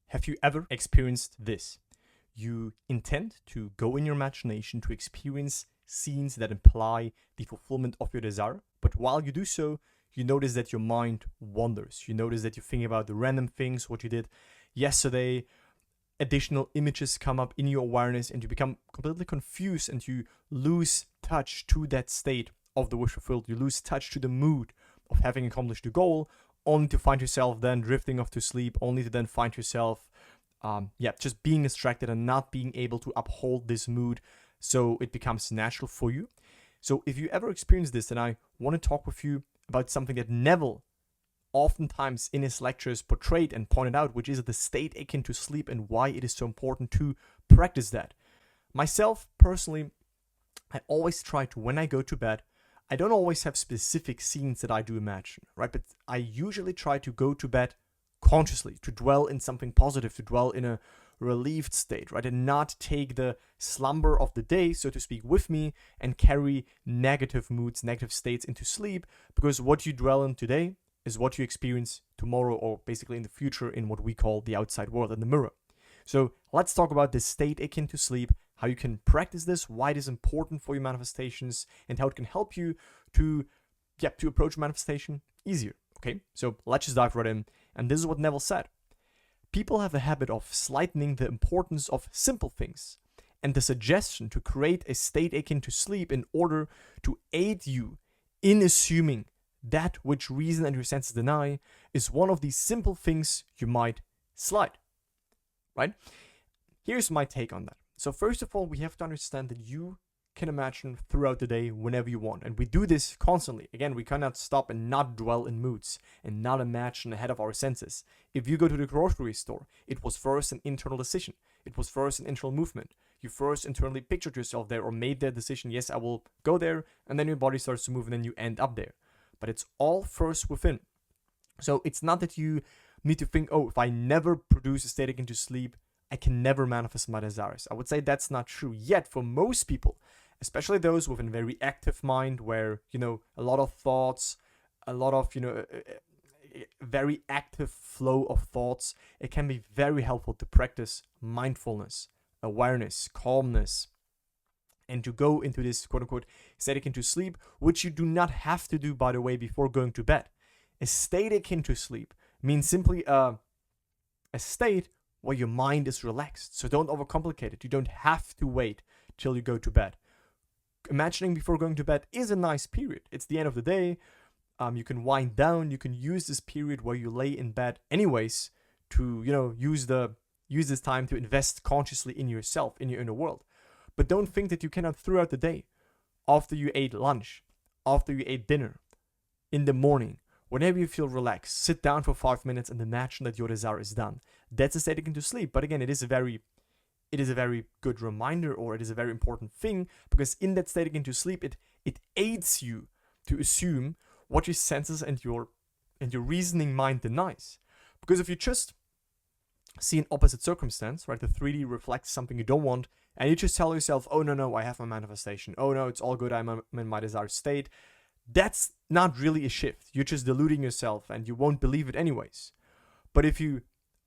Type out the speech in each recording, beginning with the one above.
Have you ever experienced this? You intend to go in your imagination to experience scenes that imply the fulfillment of your desire, but while you do so, you notice that your mind wanders. You notice that you think about the random things, what you did yesterday. Additional images come up in your awareness and you become completely confused and you lose touch to that state of the wish fulfilled. You lose touch to the mood of having accomplished the goal, only to find yourself then drifting off to sleep, only to then find yourself just being distracted and not being able to uphold this mood so it becomes natural for you. So if you ever experience this, then I want to talk with you about something that Neville oftentimes in his lectures portrayed and pointed out, which is the state akin to sleep and why it is so important to practice that. Myself, personally, I always try to, when I go to bed, I don't always have specific scenes that I do imagine, right? But I usually try to go to bed consciously, to dwell in something positive, to dwell in a relieved state, right? And not take the slumber of the day, so to speak, with me and carry negative moods, negative states into sleep, because what you dwell in today is what you experience tomorrow or basically in the future in what we call the outside world, in the mirror. So let's talk about this state akin to sleep, how you can practice this, why it is important for your manifestations, and how it can help you to approach manifestation easier. Okay, so let's just dive right in. And this is what Neville said. People have a habit of slightening the importance of simple things, and the suggestion to create a state akin to sleep in order to aid you in assuming that which reason and your senses deny is one of these simple things you might slide. Right? Here's my take on that. So first of all, we have to understand that you can imagine throughout the day whenever you want. And we do this constantly. Again, we cannot stop and not dwell in moods and not imagine ahead of our senses. If you go to the grocery store, it was first an internal decision. It was first an internal movement. You first internally pictured yourself there or made that decision, yes, I will go there, and then your body starts to move and then you end up there. But it's all first within. So it's not that you need to think, oh, if I never produce a state akin to sleep, I can never manifest my desires. I would say that's not true. Yet for most people, especially those with a very active mind where, a lot of thoughts, a lot of, very active flow of thoughts, it can be very helpful to practice mindfulness, awareness, calmness, and to go into this quote-unquote state akin to sleep, which you do not have to do, by the way, before going to bed. A state akin to sleep means simply a state where your mind is relaxed. So don't overcomplicate it. You don't have to wait till you go to bed. Imagining before going to bed is a nice period. It's the end of the day. You can wind down. You can use this period where you lay in bed anyways to, use this time to invest consciously in yourself, in your inner world. But don't think that you cannot throughout the day, after you ate lunch, after you ate dinner, in the morning, whenever you feel relaxed, sit down for 5 minutes and imagine that your desire is done. That's a state akin to sleep. But again, it is a very good reminder, or it is a very important thing, because in that state akin to sleep, it aids you to assume what your senses and your reasoning mind denies. Because if you just see an opposite circumstance, right, the 3D reflects something you don't want, and you just tell yourself, oh no, I have my manifestation. Oh no, it's all good, I'm in my desired state. That's not really a shift. You're just deluding yourself and you won't believe it anyways. But if you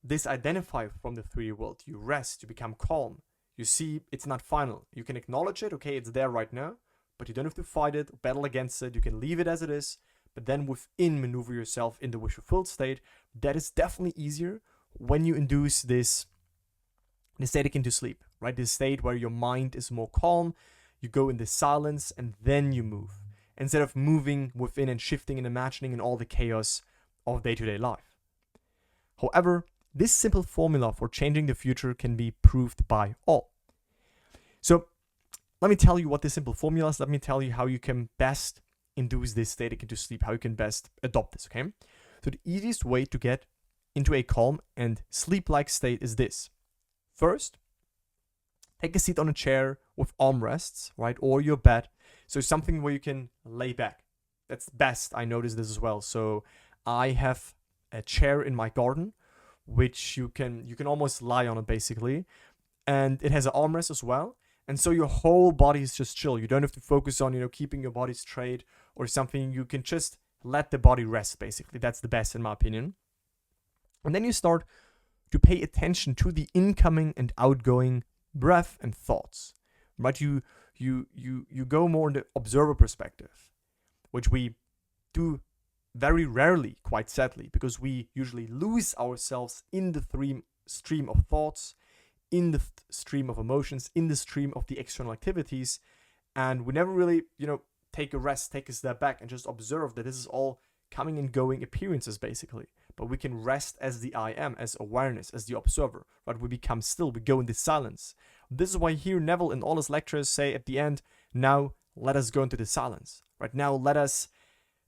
disidentify from the 3D world, you rest, you become calm, you see it's not final. You can acknowledge it, okay, it's there right now, but you don't have to fight it, battle against it. You can leave it as it is, but then within maneuver yourself in the wish fulfilled state. That is definitely easier when you induce this state akin to sleep, right? This state where your mind is more calm, you go in this silence, and then you move, instead of moving within and shifting and imagining in all the chaos of day-to-day life. However, this simple formula for changing the future can be proved by all. So let me tell you what this simple formula is. Let me tell you how you can best induce this state akin to sleep, how you can best adopt this, okay? So the easiest way to get into a calm and sleep-like state is this. First, take a seat on a chair with armrests, right, or your bed. So something where you can lay back. That's best. I noticed this as well. So I have a chair in my garden, which you can almost lie on it basically, and it has an armrest as well. And so your whole body is just chill. You don't have to focus on keeping your body straight or something. You can just let the body rest basically. That's the best in my opinion. And then you start to pay attention to the incoming and outgoing breath and thoughts. Right? You go more in the observer perspective, which we do very rarely, quite sadly, because we usually lose ourselves in the stream of thoughts, in the stream of emotions, in the stream of the external activities, and we never really, take a rest, take a step back, and just observe that this is all coming and going appearances, basically. But we can rest as the I am, as awareness, as the observer, right? We become still, we go into silence. This is why here Neville in all his lectures say at the end, now let us go into the silence, right? Now let us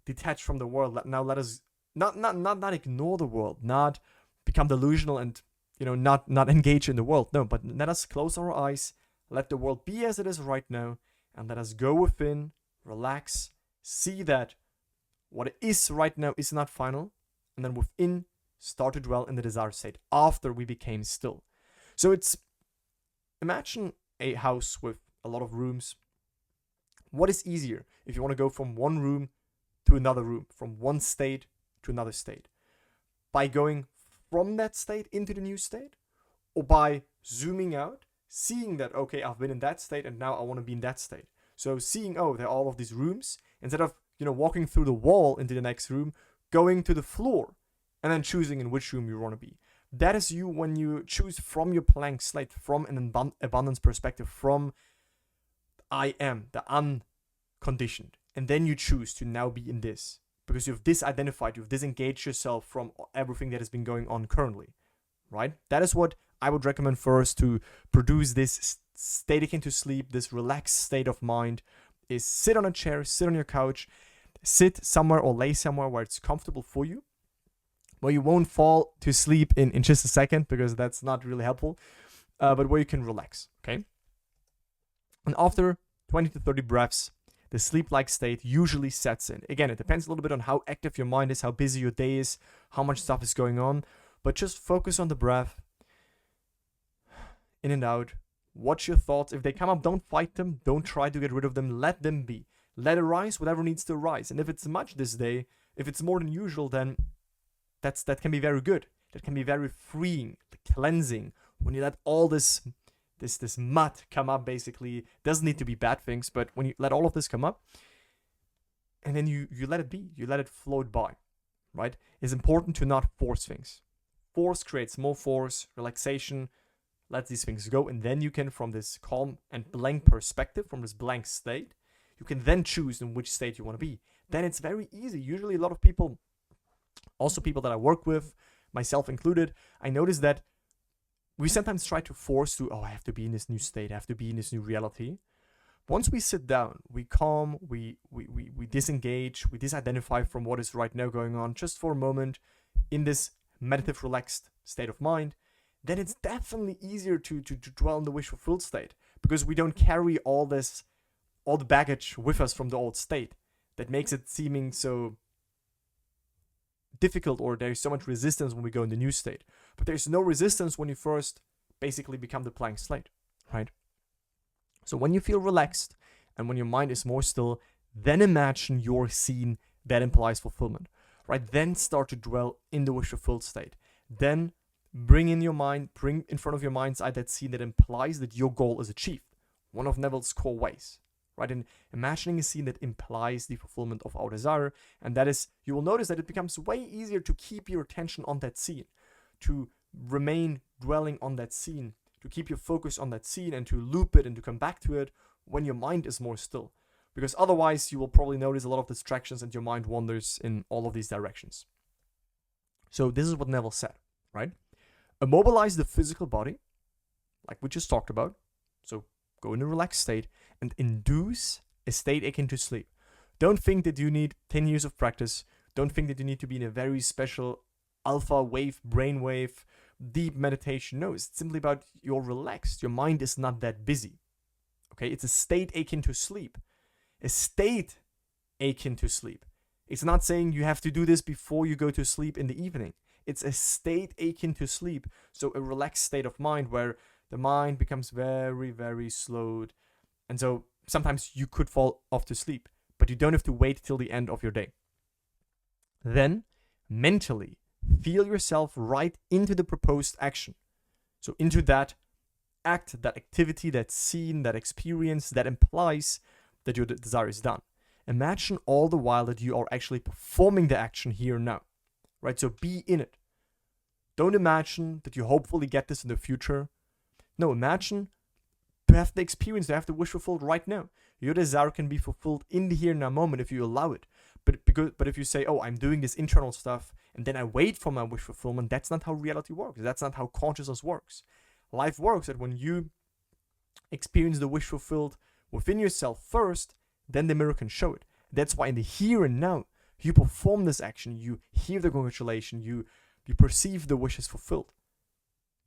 detach from the world. Now let us not ignore the world, not become delusional and, not engage in the world. No, but let us close our eyes, let the world be as it is right now, and let us go within, relax, see that what it is right now is not final, and then within start to dwell in the desired state after we became still. So imagine a house with a lot of rooms. What is easier if you want to go from one room to another room, from one state to another state? By going from that state into the new state, or by zooming out, seeing that, okay, I've been in that state and now I want to be in that state. So seeing, there are all of these rooms, instead of, walking through the wall into the next room, going to the floor and then choosing in which room you want to be. That is you when you choose from your blank slate, from an abundance perspective, from I am, the unconditioned. And then you choose to now be in this, because you've disidentified, you've disengaged yourself from everything that has been going on currently, right? That is what I would recommend first to produce this state akin to sleep, this relaxed state of mind, is sit on a chair, sit on your couch, sit somewhere or lay somewhere where it's comfortable for you, where you won't fall to sleep in just a second, because that's not really helpful, but where you can relax, okay? And after 20 to 30 breaths, the sleep-like state usually sets in. Again, it depends a little bit on how active your mind is, how busy your day is, how much stuff is going on, but just focus on the breath, in and out. Watch your thoughts. If they come up, don't fight them. Don't try to get rid of them. Let them be. Let arise whatever needs to arise. And if it's much this day, if it's more than usual, then that can be very good. That can be very freeing, cleansing. When you let all this mud come up, basically, it doesn't need to be bad things, but when you let all of this come up, and then you let it be, you let it float by, right? It's important to not force things. Force creates more force, relaxation, let these things go, and then you can, from this calm and blank perspective, from this blank state, you can then choose in which state you want to be. Then it's very easy. Usually a lot of people, also people that I work with, myself included, I notice that we sometimes try to force I have to be in this new state, I have to be in this new reality. Once we sit down, we calm, we disengage, we disidentify from what is right now going on just for a moment in this meditative, relaxed state of mind, then it's definitely easier to dwell in the wish fulfilled state, because we don't carry all the baggage with us from the old state that makes it seeming so difficult, or there's so much resistance when we go in the new state. But there's no resistance when you first basically become the blank slate, right? So when you feel relaxed and when your mind is more still, then imagine your scene that implies fulfillment, right? Then start to dwell in the wish fulfilled state. Then bring in front of your mind's eye that scene that implies that your goal is achieved. One of Neville's core ways, right? And imagining a scene that implies the fulfillment of our desire. And that is, you will notice that it becomes way easier to keep your attention on that scene, to remain dwelling on that scene, to keep your focus on that scene and to loop it and to come back to it when your mind is more still. Because otherwise you will probably notice a lot of distractions and your mind wanders in all of these directions. So this is what Neville said, right? Immobilize the physical body, like we just talked about. So go in a relaxed state and induce a state akin to sleep. Don't think that you need 10 years of practice. Don't think that you need to be in a very special alpha wave, brainwave, deep meditation. No, it's simply about you're relaxed. Your mind is not that busy. Okay, it's a state akin to sleep. A state akin to sleep. It's not saying you have to do this before you go to sleep in the evening. It's a state akin to sleep. So a relaxed state of mind where the mind becomes very, very slowed. And so sometimes you could fall off to sleep, but you don't have to wait till the end of your day. Then mentally feel yourself right into the proposed action. So into that act, that activity, that scene, that experience that implies that your desire is done. Imagine all the while that you are actually performing the action here and now, right? So be in it. Don't imagine that you hopefully get this in the future. No, imagine to have the experience, to have the wish fulfilled right now. Your desire can be fulfilled in the here and now moment if you allow it. But if you say, oh, I'm doing this internal stuff and then I wait for my wish fulfillment, that's not how reality works. That's not how consciousness works. Life works that when you experience the wish fulfilled within yourself first, then the mirror can show it. That's why in the here and now, you perform this action, you hear the congratulation, you perceive the wish is fulfilled.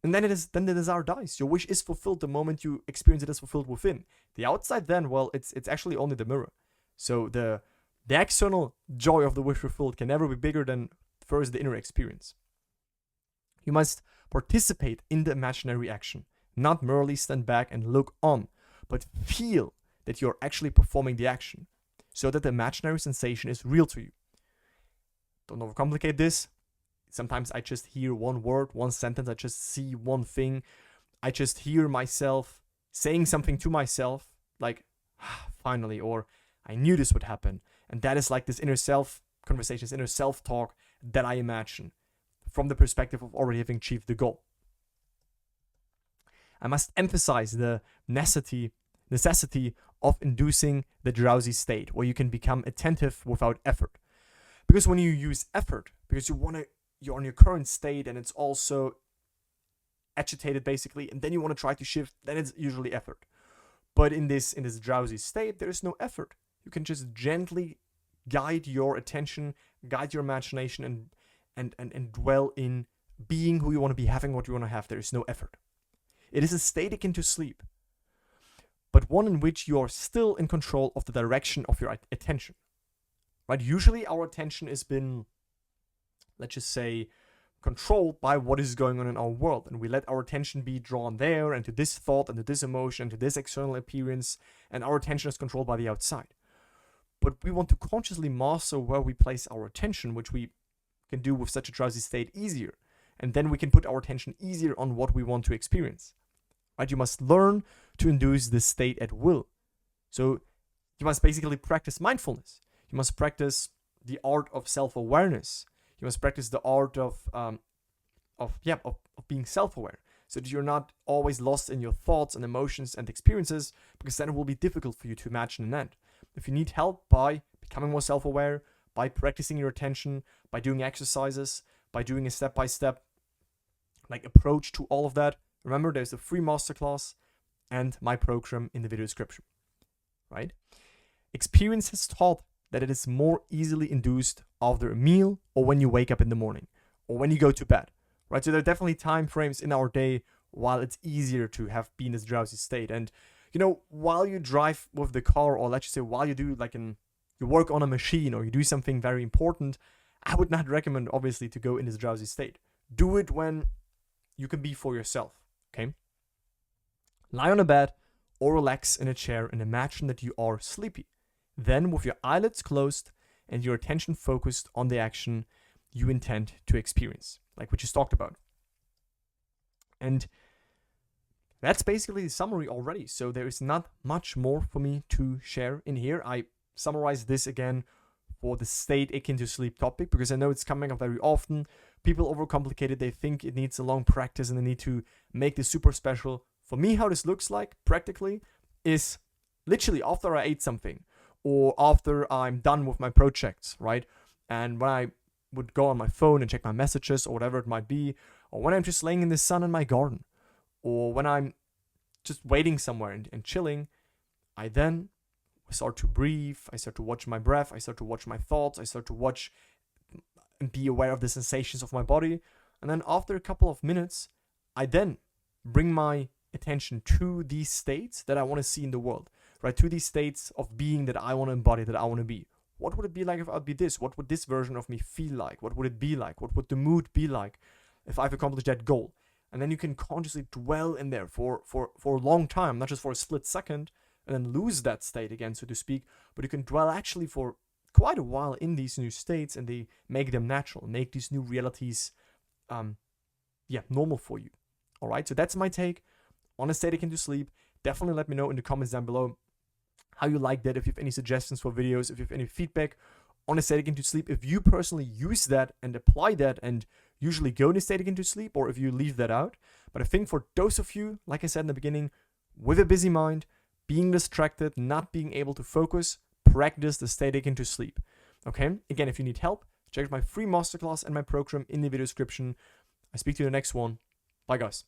And then the desire dies. Your wish is fulfilled the moment you experience it as fulfilled within. The outside then, well, it's actually only the mirror. So the external joy of the wish fulfilled can never be bigger than first the inner experience. You must participate in the imaginary action, not merely stand back and look on, but feel that you're actually performing the action, so that the imaginary sensation is real to you. Don't overcomplicate this. Sometimes I just hear one word, one sentence, I just see one thing, I just hear myself saying something to myself, like, finally, or I knew this would happen. And that is like this inner self conversation, this inner self talk that I imagine from the perspective of already having achieved the goal. I must emphasize the necessity of inducing the drowsy state where you can become attentive without effort. Because when you use effort, because you're in your current state and it's also agitated basically, and then you want to try to shift, then it's usually effort. But in this drowsy state, there is no effort. You can just gently guide your attention, guide your imagination, and dwell in being who you want to be, having what you want to have. There is no effort. It is a state akin to sleep, but one in which you are still in control of the direction of your attention. Right? Usually our attention has been, let's just say, controlled by what is going on in our world, and we let our attention be drawn there and to this thought and to this emotion and to this external appearance, and our attention is controlled by the outside. But we want to consciously master where we place our attention, which we can do with such a drowsy state easier, and then we can put our attention easier on what we want to experience. Right? You must learn to induce this state at will. So you must basically practice mindfulness. You must practice the art of self-awareness. You must practice the art of being self-aware, so that you're not always lost in your thoughts and emotions and experiences, because then it will be difficult for you to imagine an end. If you need help by becoming more self-aware, by practicing your attention, by doing exercises, by doing a step-by-step approach to all of that, remember there's a free masterclass and my program in the video description. Right? Experience has taught that it is more easily induced after a meal or when you wake up in the morning or when you go to bed, right? So there are definitely time frames in our day while it's easier to have been in this drowsy state. And, while you drive with the car, or let's just say while you do you work on a machine or you do something very important, I would not recommend obviously to go in this drowsy state. Do it when you can be for yourself, okay? Lie on a bed or relax in a chair and imagine that you are sleepy. Then, with your eyelids closed and your attention focused on the action you intend to experience, like we just talked about. And that's basically the summary already. So there is not much more for me to share in here. I summarize this again for the state akin to sleep topic, because I know it's coming up very often. People overcomplicate it. They think it needs a long practice and they need to make this super special. For me, how this looks like practically is literally after I ate something, or after I'm done with my projects, right? And when I would go on my phone and check my messages or whatever it might be, or when I'm just laying in the sun in my garden, or when I'm just waiting somewhere and chilling, I then start to breathe, I start to watch my breath, I start to watch my thoughts, I start to watch and be aware of the sensations of my body. And then after a couple of minutes, I then bring my attention to these states that I want to see in the world. Right, to these states of being that I want to embody, that I want to be. What would it be like if I'd be this? What would this version of me feel like? What would it be like? What would the mood be like if I've accomplished that goal? And then you can consciously dwell in there for a long time, not just for a split second, and then lose that state again, so to speak, but you can dwell actually for quite a while in these new states, and they make them natural, make these new realities normal for you. All right, so that's my take on a static into sleep. Definitely let me know in the comments down below how you like that, if you have any suggestions for videos, if you have any feedback on a static into sleep, if you personally use that and apply that and usually go into static into sleep, or if you leave that out. But I think for those of you, like I said in the beginning, with a busy mind, being distracted, not being able to focus, practice the static into sleep. Okay, again, if you need help, check out my free masterclass and my program in the video description. I speak to you in the next one. Bye, guys.